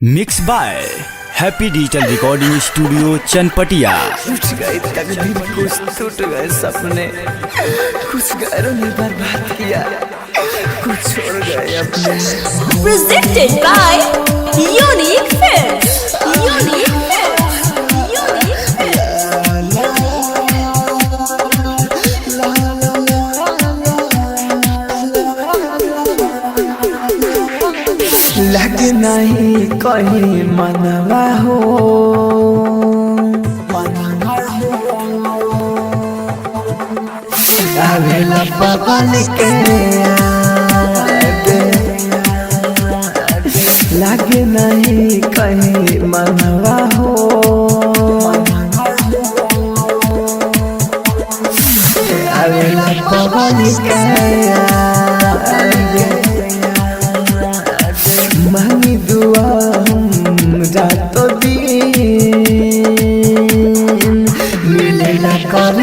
Mix by happy digital recording studio Chanpatia. टूट गए तकदीर, कुछ टूट गए सपने, कुछ घरों ने बर्बाद किया, कुछ छोड़ गए अपने। Presented by Unique Films. Unique Films. Unique लगे नहीं कहीं मनवा हो, आवेला पवन के लगे नहीं कहीं मनवा हो, आवेला पवन के मांगी दुआ रातों दिन मिले ना कर।